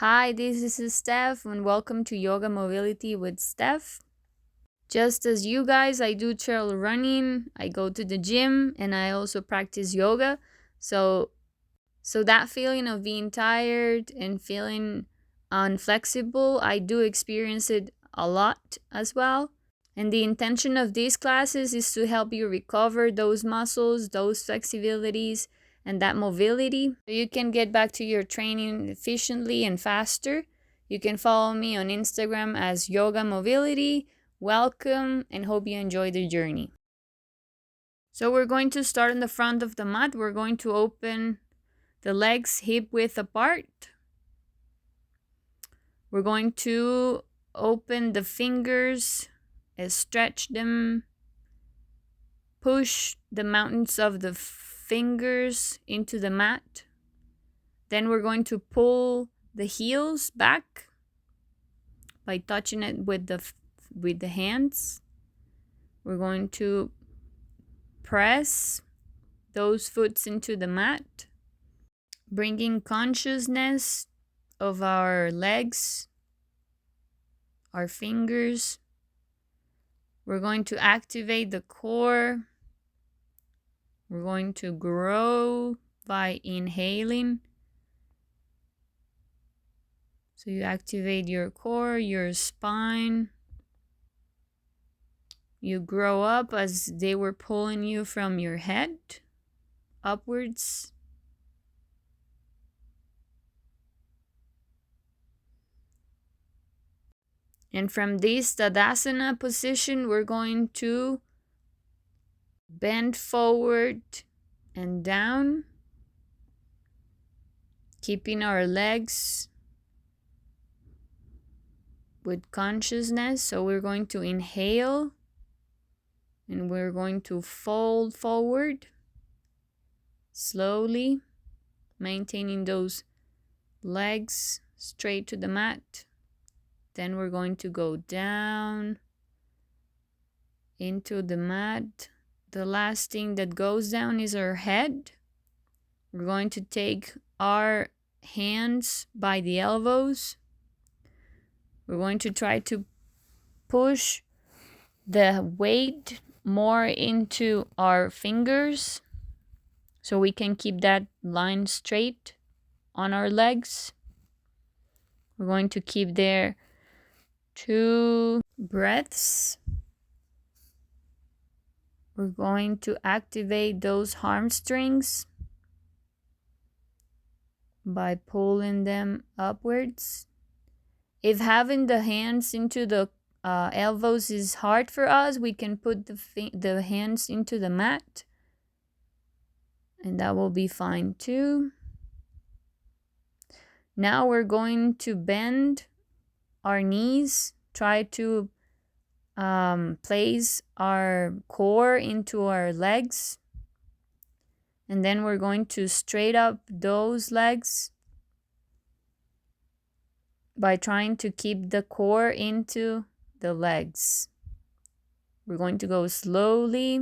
Hi, this is Steph, and welcome to Yoga Mobility with Steph. Just as you guys, I do trail running, I go to the gym, and I also practice yoga. So, so that feeling of being tired and feeling unflexible, I do experience it a lot as well. And the intention of these classes is to help you recover those muscles, those flexibilities, and that mobility so you can get back to your training efficiently and faster. You can follow me on Instagram as Yoga Mobility. Welcome and hope you enjoy the journey. So we're going to start in the front of the mat. We're going to open the legs hip width apart. We're going to open the fingers, stretch them, push the mountains of the fingers into the mat. Then we're going to pull the heels back by touching it with the hands. We're going to press those foots into the mat, bringing consciousness of our legs, our fingers. We're going to activate the core. We're going to grow by inhaling. So you activate your core, your spine. You grow up as they were pulling you from your head upwards. And from this Tadasana position, we're going to bend forward and down, keeping our legs with consciousness. So we're going to inhale and we're going to fold forward slowly, maintaining those legs straight to the mat. Then we're going to go down into the mat. The last thing that goes down is our head. We're going to take our hands by the elbows. We're going to try to push the weight more into our fingers so we can keep that line straight on our legs. We're going to keep there 2 breaths. We're going to activate those hamstrings by pulling them upwards. If having the hands into the elbows is hard for us, we can put the hands into the mat, and that will be fine too. Now we're going to bend our knees, try to place our core into our legs, and then we're going to straight up those legs by trying to keep the core into the legs. We're going to go slowly.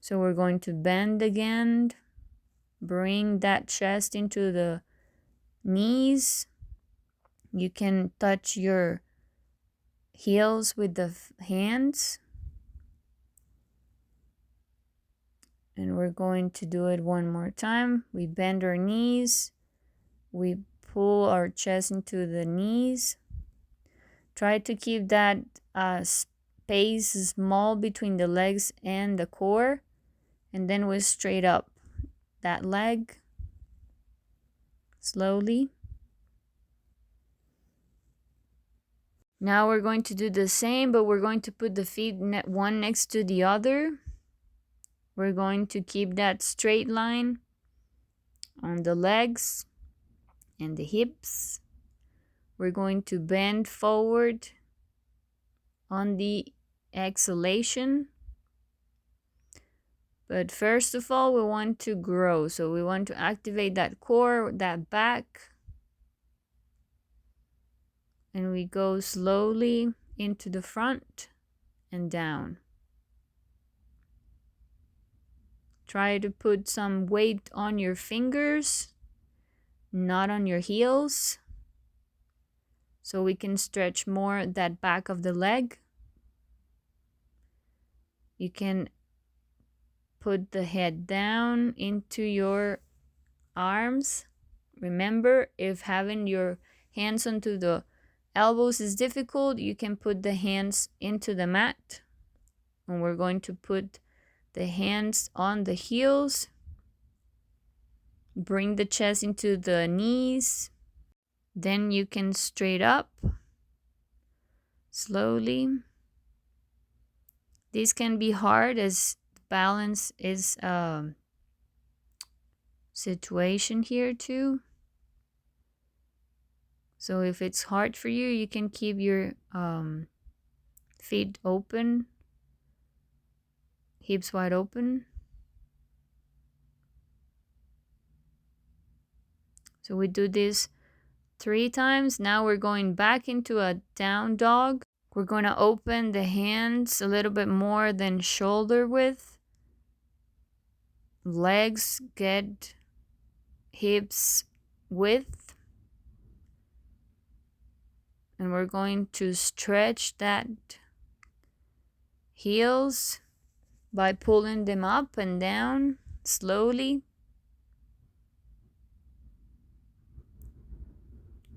So we're going to bend again, bring that chest into the knees. You can touch your heels with the hands. And we're going to do it one more time. We bend our knees. We pull our chest into the knees. Try to keep that space small between the legs and the core. And then we straight up that leg slowly. Now we're going to do the same, but we're going to put the feet one next to the other. We're going to keep that straight line on the legs and the hips. We're going to bend forward on the exhalation. But first of all, we want to grow. So we want to activate that core, that back. And we go slowly into the front and down. Try to put some weight on your fingers not on your heels, so we can stretch more that back of the leg. You can put the head down into your arms. Remember, if having your hands onto the elbows is difficult, you can put the hands into the mat. And we're going to put the hands on the heels. Bring the chest into the knees. Then you can straight up slowly. This can be hard as balance is a situation here too. So if it's hard for you, you can keep your feet open, hips wide open. So we do this 3 times. Now we're going back into a down dog. We're going to open the hands a little bit more than shoulder width. Legs get hips width. And we're going to stretch that heels by pulling them up and down slowly.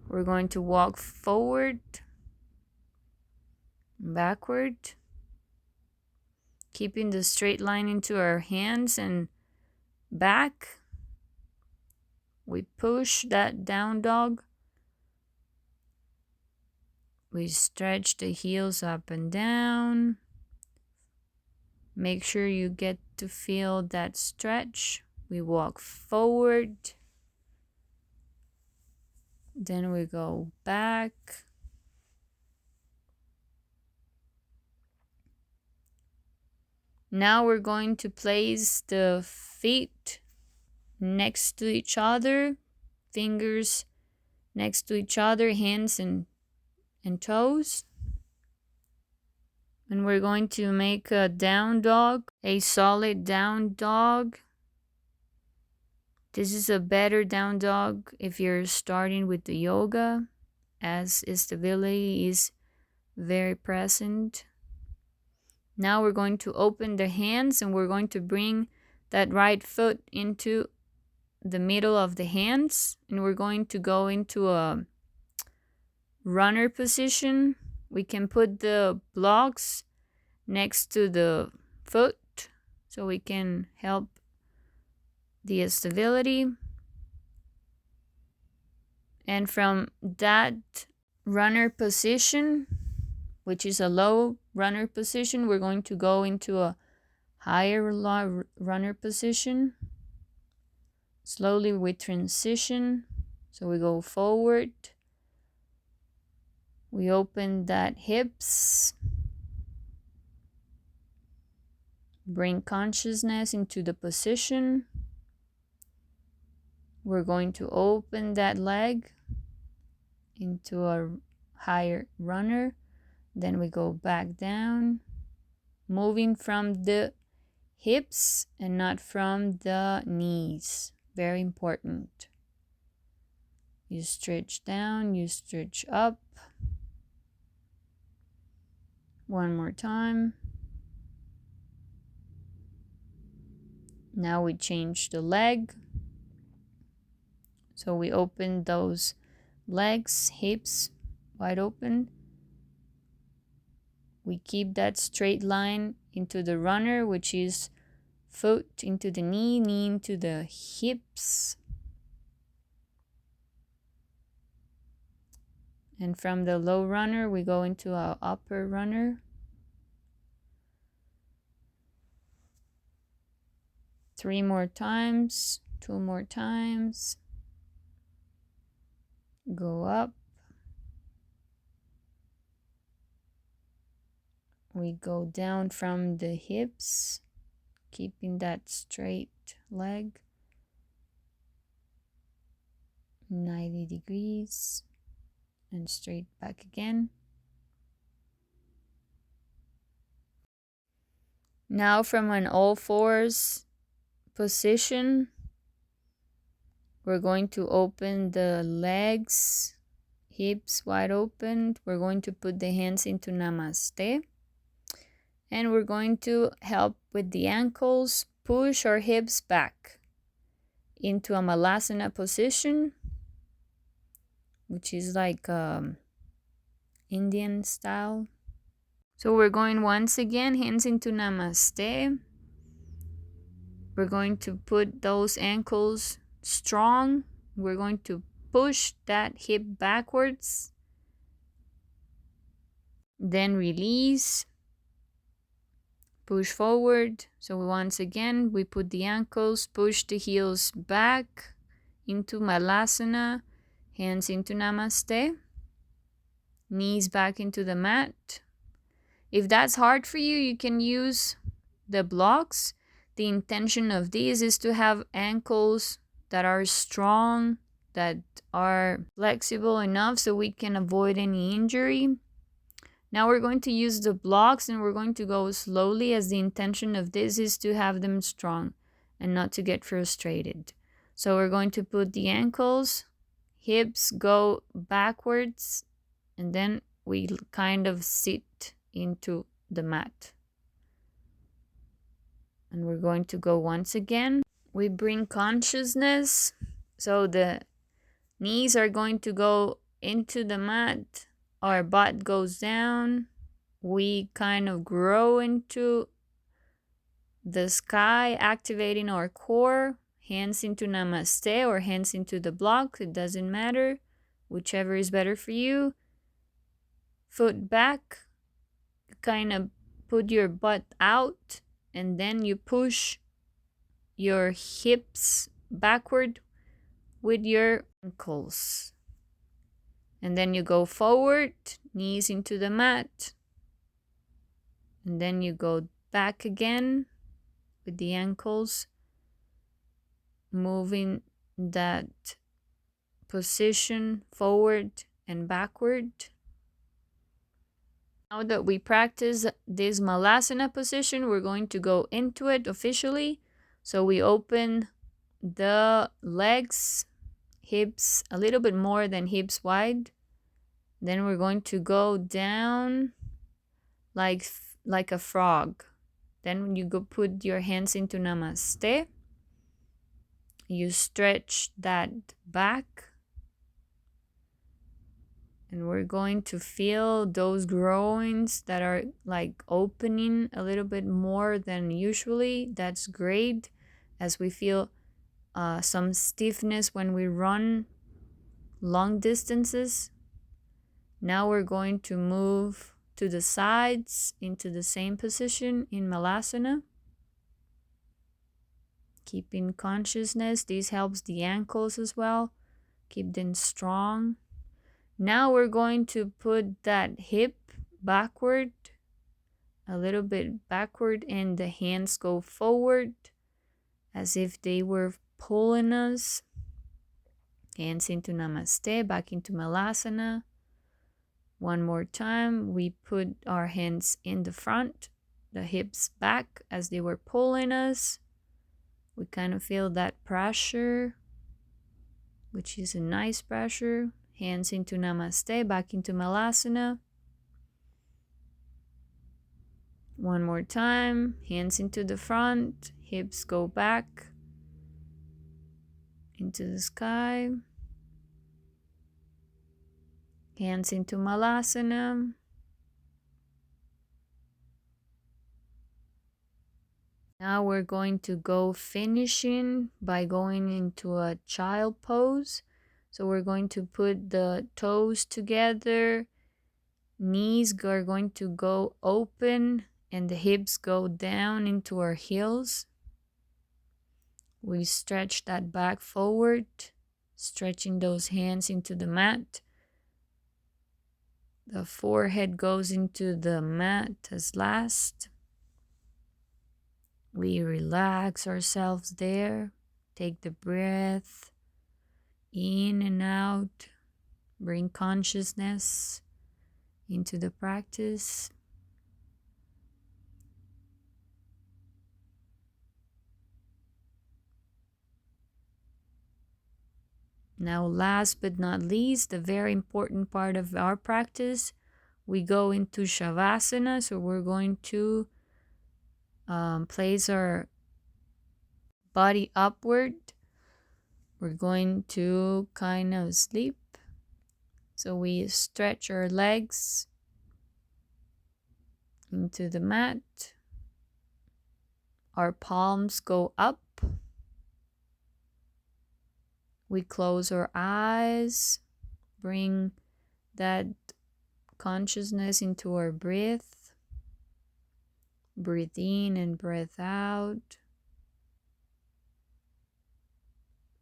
We're going to walk forward, backward, keeping the straight line into our hands and back. We push that down dog. We stretch the heels up and down. Make sure you get to feel that stretch. We walk forward. Then we go back. Now we're going to place the feet next to each other, fingers next to each other, hands and toes. And we're going to make a down dog, a solid down dog. This is a better down dog if you're starting with the yoga, as stability is very present. Now we're going to open the hands and we're going to bring that right foot into the middle of the hands, and we're going to go into a runner position. We can put the blocks next to the foot so we can help the stability. And from that runner position, which is a low runner position, we're going to go into a higher runner position. Slowly we transition. So we go forward. We open that hips. Bring consciousness into the position. We're going to open that leg into a higher runner. Then we go back down, moving from the hips and not from the knees. Very important. You stretch down, you stretch up. One more time. Now we change the leg. So we open those legs, hips wide open. We keep that straight line into the runner, which is foot into the knee, knee into the hips. And from the low runner, we go into our upper runner. Three more times, 2 more times. Go up. We go down from the hips, keeping that straight leg. 90 degrees. And straight back again. Now from an all fours position, We're going to open the legs, hips wide open. We're going to put the hands into Namaste. And we're going to help with the ankles. Push our hips back into a Malasana position, which is like Indian style. So we're going once again, hands into Namaste. We're going to put those ankles strong. We're going to push that hip backwards. Then release. Push forward. So once again, we put the ankles, push the heels back into Malasana. Hands into Namaste. Knees back into the mat. If that's hard for you, you can use the blocks. The intention of these is to have ankles that are strong, that are flexible enough so we can avoid any injury. Now we're going to use the blocks and we're going to go slowly, as the intention of this is to have them strong and not to get frustrated. So we're going to put the ankles, hips go backwards, and then we kind of sit into the mat. And we're going to go once again. We bring consciousness. So the knees are going to go into the mat. Our butt goes down. We kind of grow into the sky, activating our core. Hands into Namaste or hands into the block. It doesn't matter. Whichever is better for you. Foot back. Kind of put your butt out. And then you push your hips backward with your ankles. And then you go forward, knees into the mat. And then you go back again with the ankles, moving that position forward and backward. Now that we practice this Malasana position, we're going to go into it officially. So we open the legs, hips a little bit more than hips wide. Then we're going to go down like a frog. Then you go put your hands into Namaste. You stretch that back. And we're going to feel those groins that are like opening a little bit more than usually. That's great, as we feel some stiffness when we run long distances. Now we're going to move to the sides into the same position in Malasana. Keeping consciousness. This helps the ankles as well. Keep them strong. Now we're going to put that hip backward, a little bit backward, and the hands go forward as if they were pulling us. Hands into Namaste, back into Malasana. One more time, we put our hands in the front, the hips back as they were pulling us. We kind of feel that pressure, which is a nice pressure. Hands into Namaste, back into Malasana. One more time, hands into the front, hips go back into the sky. Hands into Malasana. Now we're going to go finishing by going into a child pose. So we're going to put the toes together. Knees are going to go open and the hips go down into our heels. We stretch that back forward, stretching those hands into the mat. The forehead goes into the mat as last. We relax ourselves there. Take the breath in and out. Bring consciousness into the practice. Now, last but not least, the very important part of our practice, we go into Shavasana. So we're going to place our body upward. We're going to kind of sleep. So we stretch our legs into the mat. Our palms go up. We close our eyes. Bring that consciousness into our breath. Breathe in and breathe out.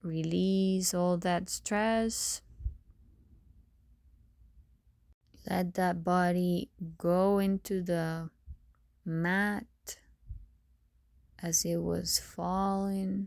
Release all that stress. Let that body go into the mat as it was falling.